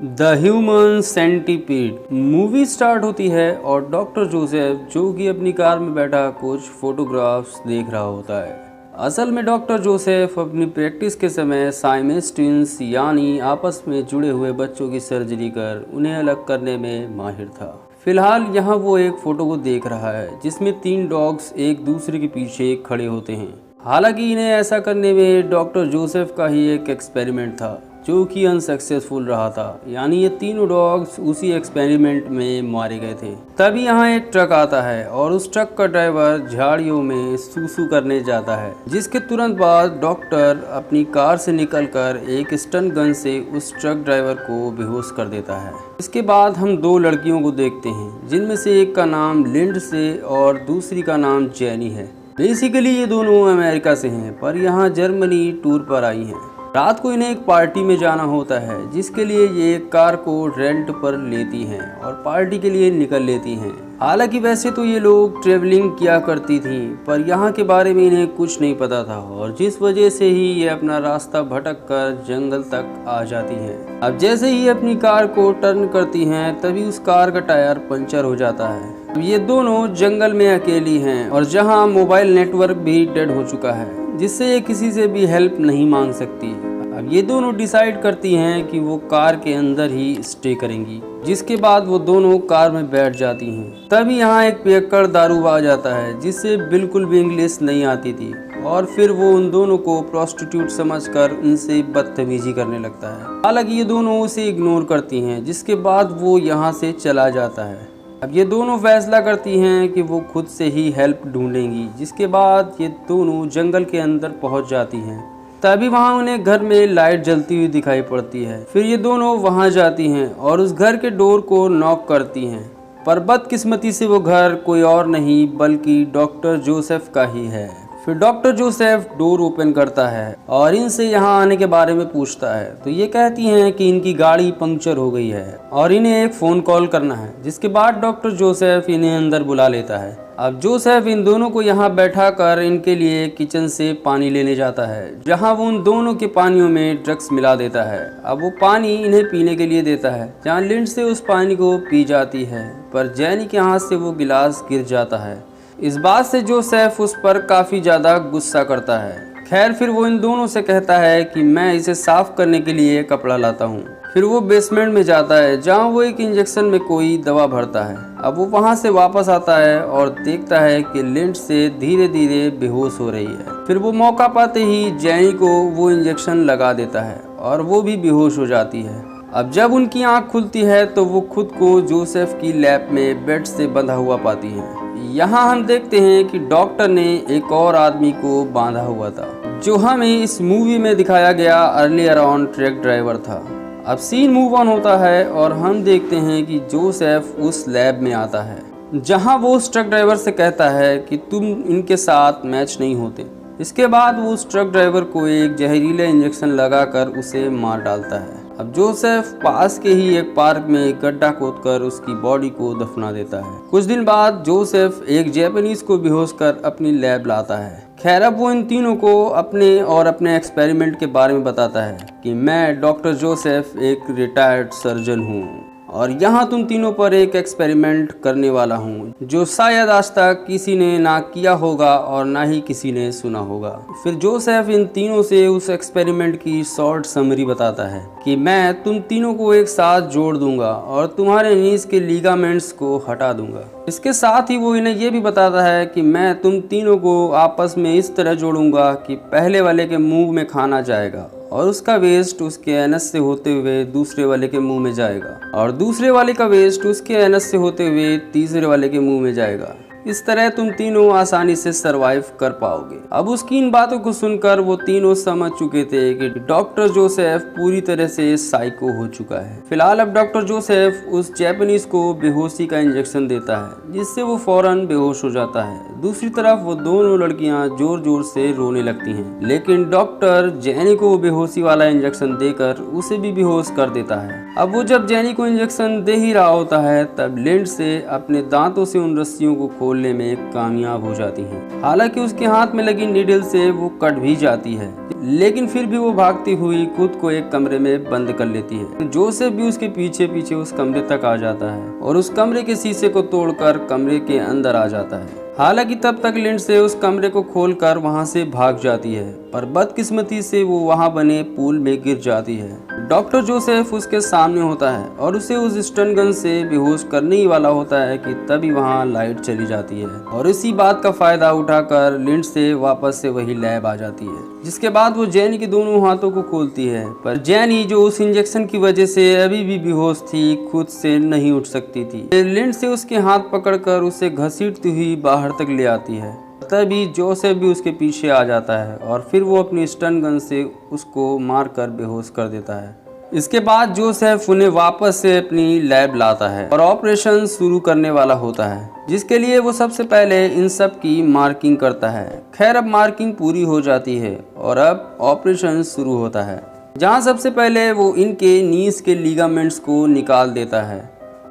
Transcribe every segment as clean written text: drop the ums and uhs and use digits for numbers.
The human centipede movie start होती है और डॉक्टर जोसेफ जो कि अपनी कार में बैठा कुछ फोटोग्राफ्स देख रहा होता है। असल में डॉक्टर जोसेफ अपनी प्रैक्टिस के समय साइमेस ट्विंस यानी आपस में जुड़े हुए बच्चों की सर्जरी कर उन्हें अलग करने में माहिर था। फिलहाल यहाँ वो एक फोटो को देख रहा है जिसमें 3 डॉग्स एक दूसरे के पीछे खड़े होते हैं। हालांकि इन्हें ऐसा करने में डॉक्टर जोसेफ का ही एक एक्सपेरिमेंट था जो कि अनसक्सेसफुल रहा था, यानी ये तीनों डॉग्स उसी एक्सपेरिमेंट में मारे गए थे। तभी यहाँ एक ट्रक आता है और उस ट्रक का ड्राइवर झाड़ियों में सूसू करने जाता है, जिसके तुरंत बाद डॉक्टर अपनी कार से निकलकर एक स्टन गन से उस ट्रक ड्राइवर को बेहोश कर देता है। इसके बाद हम 2 लड़कियों को देखते हैं जिनमें से एक का नाम लिंडसे और दूसरी का नाम जेनी है। बेसिकली ये दोनों अमेरिका से हैं पर यहाँ जर्मनी टूर पर आई हैं। रात को इन्हें एक पार्टी में जाना होता है जिसके लिए ये एक कार को रेंट पर लेती हैं और पार्टी के लिए निकल लेती हैं। हालांकि वैसे तो ये लोग ट्रेवलिंग किया करती थी पर यहाँ के बारे में इन्हें कुछ नहीं पता था और जिस वजह से ही ये अपना रास्ता भटक कर जंगल तक आ जाती हैं। अब जैसे ही अपनी कार को टर्न करती हैं तभी उस कार का टायर पंचर हो जाता है। ये दोनों जंगल में अकेली हैं और जहाँ मोबाइल नेटवर्क भी डेड हो चुका है जिससे ये किसी से भी हेल्प नहीं मांग सकती। अब ये दोनों डिसाइड करती हैं कि वो कार के अंदर ही स्टे करेंगी, जिसके बाद वो दोनों कार में बैठ जाती हैं। तभी यहाँ एक पियक्कड़ दारू आ जाता है जिससे बिल्कुल भी इंग्लिश नहीं आती थी और फिर वो उन दोनों को प्रोस्टिट्यूट समझकर उनसे बदतमीजी करने लगता है। हालांकि ये दोनों उसे इग्नोर करती हैं, जिसके बाद वो यहाँ से चला जाता है। अब ये दोनों फैसला करती हैं कि वो खुद से ही हेल्प ढूंढेंगी, जिसके बाद ये दोनों जंगल के अंदर पहुंच जाती हैं। तभी वहां उन्हें घर में लाइट जलती हुई दिखाई पड़ती है। फिर ये दोनों वहां जाती हैं और उस घर के डोर को नॉक करती हैं, पर बदकिस्मती से वो घर कोई और नहीं बल्कि डॉक्टर जोसेफ का ही है। फिर डॉक्टर जोसेफ डोर ओपन करता है और इनसे यहाँ आने के बारे में पूछता है तो ये कहती हैं कि इनकी गाड़ी पंक्चर हो गई है और इन्हें एक फ़ोन कॉल करना है, जिसके बाद डॉक्टर जोसेफ इन्हें अंदर बुला लेता है। अब जोसेफ इन दोनों को यहाँ बैठा कर इनके लिए किचन से पानी लेने जाता है, जहाँ वो उन दोनों के पानियों में ड्रग्स मिला देता है। अब वो पानी इन्हें पीने के लिए देता है, जहाँ लिंडसे उस पानी को पी जाती है पर जेनी के हाथ से वो गिलास गिर जाता है। इस बात से जोसेफ उस पर काफ़ी ज़्यादा गुस्सा करता है। खैर फिर वो इन दोनों से कहता है कि मैं इसे साफ करने के लिए कपड़ा लाता हूँ। फिर वो बेसमेंट में जाता है जहाँ वो एक इंजेक्शन में कोई दवा भरता है। अब वो वहाँ से वापस आता है और देखता है कि लिंडसे धीरे धीरे बेहोश हो रही है। फिर वो मौका पाते ही जेनी को वो इंजेक्शन लगा देता है और वो भी बेहोश हो जाती है। अब जब उनकी आँख खुलती है तो वो खुद को जोसेफ की लैब में बेड से बंधा हुआ पाती हैं। यहाँ हम देखते हैं कि डॉक्टर ने एक और आदमी को बांधा हुआ था जो हमें इस मूवी में दिखाया गया अर्लियर ऑन ट्रक ड्राइवर था। अब सीन मूव ऑन होता है और हम देखते हैं कि जोसेफ उस लैब में आता है जहाँ वो उस ट्रक ड्राइवर से कहता है कि तुम इनके साथ मैच नहीं होते। इसके बाद वो उस ट्रक ड्राइवर को एक जहरीला इंजेक्शन लगाकर उसे मार डालता है। अब जोसेफ पास के ही एक पार्क में एक गड्ढा खोदकर उसकी बॉडी को दफना देता है। कुछ दिन बाद जोसेफ एक जैपनीज को बेहोश कर अपनी लैब लाता है। खैर अब वो इन तीनों को अपने एक्सपेरिमेंट के बारे में बताता है कि मैं डॉक्टर जोसेफ एक रिटायर्ड सर्जन हूँ और यहाँ तुम तीनों पर एक एक्सपेरिमेंट करने वाला हूँ जो शायद आज तक किसी ने ना किया होगा और ना ही किसी ने सुना होगा। फिर जोसेफ इन तीनों से उस एक्सपेरिमेंट की शॉर्ट समरी बताता है कि मैं तुम तीनों को एक साथ जोड़ दूंगा और तुम्हारे नीज के लिगामेंट्स को हटा दूंगा। इसके साथ ही वो इन्हें ये भी बताता है कि मैं तुम तीनों को आपस में इस तरह जोड़ूंगा कि पहले वाले के मुंह में खाना जाएगा और उसका वेस्ट उसके एनस से होते हुए दूसरे वाले के मुंह में जाएगा और दूसरे वाले का वेस्ट उसके एनस से होते हुए तीसरे वाले के मुंह में जाएगा। इस तरह तुम तीनों आसानी से सरवाइव कर पाओगे। अब उसकी इन बातों को सुनकर वो तीनों समझ चुके थे कि डॉक्टर जोसेफ पूरी तरह से साइको हो चुका है। फिलहाल अब डॉक्टर जोसेफ उस जैपनीज को बेहोशी का इंजेक्शन देता है जिससे वो फौरन बेहोश हो जाता है। दूसरी तरफ वो दोनों लड़कियां जोर जोर से रोने लगती हैं, लेकिन डॉक्टर जेनी को बेहोशी वाला इंजेक्शन देकर उसे भी बेहोश कर देता है। अब वो जब जेनी को इंजेक्शन दे ही रहा होता है तब लिंडसे अपने दांतों से उन रस्सियों को खोलने में कामयाब हो जाती है। हालांकि उसके हाथ में लगी नीडल से वो कट भी जाती है, लेकिन फिर भी वो भागती हुई खुद को एक कमरे में बंद कर लेती है। जोसेफ भी उसके पीछे पीछे उस कमरे तक आ जाता है और उस कमरे के शीशे को तोड़कर कमरे के अंदर आ जाता है। हालांकि तब तक लिंडसे उस कमरे को खोलकर वहां से भाग जाती है, पर बदकिस्मती से वो वहां बने पूल में गिर जाती है। डॉक्टर जोसेफ उसके सामने होता है और उसे उस स्टन गन से बेहोश करने ही वाला होता है कि तभी वहां लाइट चली जाती है और इसी बात का फायदा उठाकर लिंडसे वापस से वही लैब आ जाती है, जिसके बाद वो जेनी के दोनों हाथों को खोलती है। पर जेनी, जो उस इंजेक्शन की वजह से अभी भी बेहोश थी, खुद से नहीं उठ सकती थी। लिंडसे उसके हाथ पकड़कर उसे घसीटती हुई बाहर तक ले आती है। तभी जोसेफ भी उसके पीछे आ जाता है और फिर वो अपनी स्टन गन से उसको मारकर बेहोश कर देता है। इसके बाद जोसेफ उन्हें वापस से अपनी लैब लाता है और ऑपरेशन शुरू करने वाला होता है, जिसके लिए वो सबसे पहले इन सब की मार्किंग करता है। खैर, अब मार्किंग पूरी हो जाती है और अब ऑपरेशन शुरू होता है, जहां सबसे पहले वो इनके नीज के लिगामेंट्स को निकाल देता है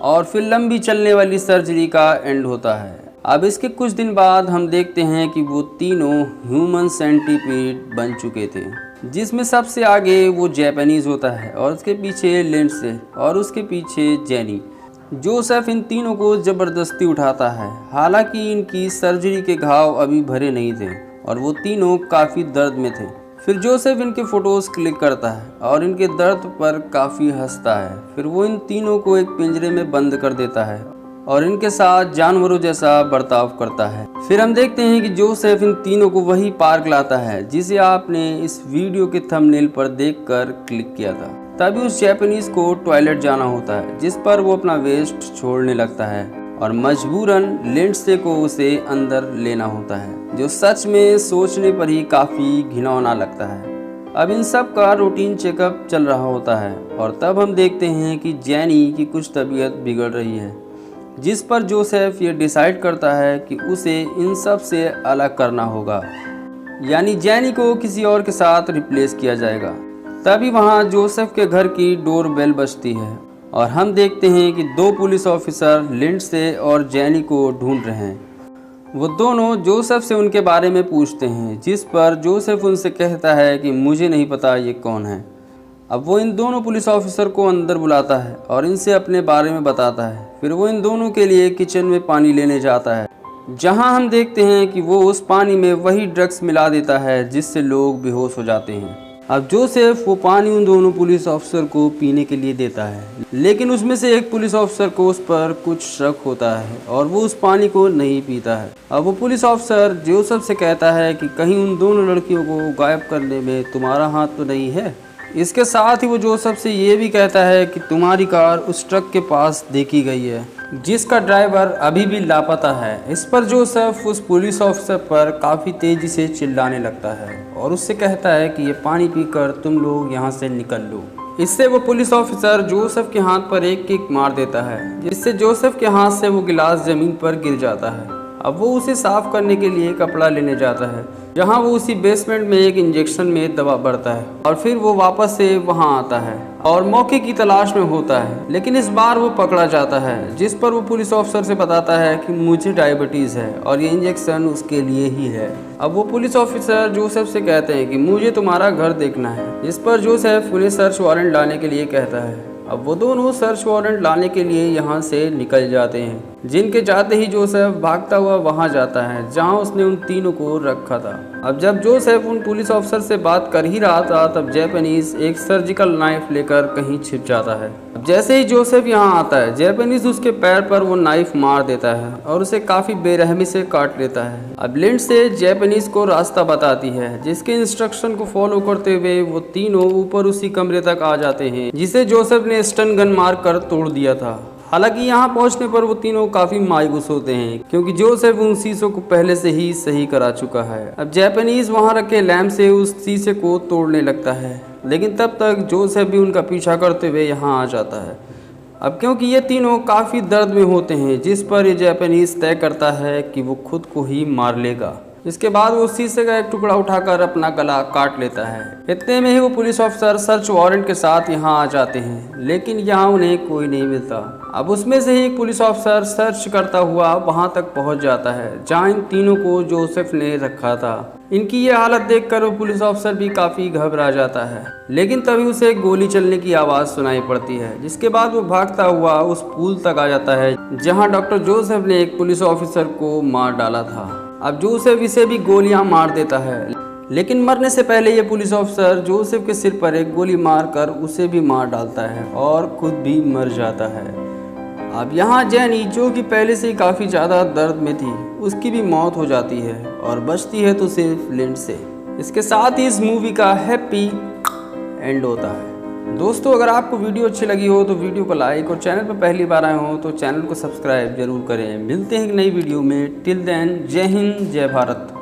और फिर लंबी चलने वाली सर्जरी का एंड होता है। अब इसके कुछ दिन बाद हम देखते हैं कि वो तीनों ह्यूमन सेंटीपीड बन चुके थे, जिसमें सबसे आगे वो जापानीज होता है और उसके पीछे लिंडसे और उसके पीछे जेनी। जोसेफ इन तीनों को ज़बरदस्ती उठाता है, हालांकि इनकी सर्जरी के घाव अभी भरे नहीं थे और वो तीनों काफ़ी दर्द में थे। फिर जोसेफ इनके फ़ोटोज़ क्लिक करता है और इनके दर्द पर काफ़ी हंसता है। फिर वो इन तीनों को एक पिंजरे में बंद कर देता है और इनके साथ जानवरों जैसा बर्ताव करता है। फिर हम देखते हैं कि जोसेफ इन तीनों को वही पार्क लाता है जिसे आपने इस वीडियो के थंबनेल पर देखकर क्लिक किया था। तभी उस जापानीज को टॉयलेट जाना होता है, जिस पर वो अपना वेस्ट छोड़ने लगता है और मजबूरन लिंडसे को उसे अंदर लेना होता है, जो सच में सोचने पर ही काफ़ी घिनौना लगता है। अब इन सब का रूटीन चेकअप चल रहा होता है और तब हम देखते हैं कि जेनी की कुछ तबीयत बिगड़ रही है, जिस पर जोसेफ ये डिसाइड करता है कि उसे इन सब से अलग करना होगा, यानी जेनी को किसी और के साथ रिप्लेस किया जाएगा। तभी वहाँ जोसेफ के घर की डोर बेल बजती है और हम देखते हैं कि दो पुलिस ऑफिसर लिंडसे और जेनी को ढूंढ रहे हैं। वो दोनों जोसेफ से उनके बारे में पूछते हैं, जिस पर जोसेफ उनसे कहता है कि मुझे नहीं पता ये कौन है। अब वो इन दोनों पुलिस ऑफिसर को अंदर बुलाता है और इनसे अपने बारे में बताता है। फिर वो इन दोनों के लिए किचन में पानी लेने जाता है, जहां हम देखते हैं कि वो उस पानी में वही ड्रग्स मिला देता है जिससे लोग बेहोश हो जाते हैं। अब जोसेफ वो पानी उन दोनों पुलिस ऑफिसर को पीने के लिए देता है, लेकिन उसमें से एक पुलिस ऑफिसर को उस पर कुछ शक होता है और वो उस पानी को नहीं पीता है। अब वो पुलिस ऑफिसर जोसेफ से कहता है कि कहीं उन दोनों लड़कियों को गायब करने में तुम्हारा हाथ तो नहीं है। इसके साथ ही वो जोसेफ से ये भी कहता है कि तुम्हारी कार उस ट्रक के पास देखी गई है, जिसका ड्राइवर अभी भी लापता है। इस पर जोसेफ उस पुलिस ऑफिसर पर काफ़ी तेज़ी से चिल्लाने लगता है और उससे कहता है कि ये पानी पीकर तुम लोग यहाँ से निकल लो। इससे वो पुलिस ऑफिसर जोसेफ के हाथ पर एक किक मार देता है, जिससे जोसेफ के हाथ से वो गिलास ज़मीन पर गिर जाता है। अब वो उसे साफ करने के लिए कपड़ा लेने जाता है, जहां वो उसी बेसमेंट में एक इंजेक्शन में दवा भरता है और फिर वो वापस से वहां आता है और मौके की तलाश में होता है, लेकिन इस बार वो पकड़ा जाता है, जिस पर वो पुलिस ऑफिसर से बताता है कि मुझे डायबिटीज़ है और ये इंजेक्शन उसके लिए ही है। अब वो पुलिस ऑफिसर जोसेफ से कहते हैं कि मुझे तुम्हारा घर देखना है, जिस पर जोसेफ उन्हें सर्च वारंट लाने के लिए कहता है। अब वो दोनों सर्च वारंट लाने के लिए यहाँ से निकल जाते हैं, जिनके जाते ही जोसेफ भागता हुआ वहाँ जाता है जहाँ उसने उन तीनों को रखा था। अब जब जोसेफ उन पुलिस ऑफिसर से बात कर ही रहा था, तब जापानीज एक सर्जिकल नाइफ लेकर कहीं छिप जाता है। अब जैसे ही जोसेफ यहाँ आता है, जापानीज उसके पैर पर वो नाइफ मार देता है और उसे काफ़ी बेरहमी से काट लेता है। अब लिंडसे जापानीज को रास्ता बताती है, जिसके इंस्ट्रक्शन को फॉलो करते हुए वो तीनों ऊपर उसी कमरे तक आ जाते हैं जिसे जोसेफ ने स्टन गन मार कर तोड़ दिया था। हालांकि यहाँ पहुँचने पर वो तीनों काफ़ी मायूस होते हैं, क्योंकि जोसेफ उन शीशों को पहले से ही सही करा चुका है। अब जापानीज वहाँ रखे लैंप से उस शीशे को तोड़ने लगता है, लेकिन तब तक जोसेफ भी उनका पीछा करते हुए यहाँ आ जाता है। अब क्योंकि ये तीनों काफ़ी दर्द में होते हैं, जिस पर ये जापानीज तय करता है कि वो खुद को ही मार लेगा। इसके बाद वो शीशे का एक टुकड़ा उठाकर अपना गला काट लेता है। इतने में ही वो पुलिस ऑफिसर सर्च वारंट के साथ यहाँ आ जाते हैं, लेकिन यहाँ उन्हें कोई नहीं मिलता। अब उसमें से ही एक पुलिस ऑफिसर सर्च करता हुआ वहाँ तक पहुँच जाता है जहाँ इन तीनों को जोसेफ ने रखा था। इनकी ये हालत देखकर वो पुलिस ऑफिसर भी काफ़ी घबरा जाता है, लेकिन तभी उसे एक गोली चलने की आवाज़ सुनाई पड़ती है, जिसके बाद वो भागता हुआ उस पुल तक आ जाता है जहाँ डॉक्टर जोसेफ ने एक पुलिस ऑफिसर को मार डाला था। अब जोसेफ इसे भी गोलियां मार देता है, लेकिन मरने से पहले ये पुलिस ऑफिसर जोसेफ के सिर पर एक गोली मारकर उसे भी मार डालता है और खुद भी मर जाता है। अब यहाँ जेनी, जो कि पहले से ही काफ़ी ज़्यादा दर्द में थी, उसकी भी मौत हो जाती है और बचती है तो सिर्फ लिंड से। इसके साथ ही इस मूवी का हैप्पी एंड होता है। दोस्तों, अगर आपको वीडियो अच्छी लगी हो तो वीडियो को लाइक और चैनल पर पहली बार आए हो तो चैनल को सब्सक्राइब जरूर करें। मिलते हैं एक नई वीडियो में। टिल देन, जय हिंद, जय भारत।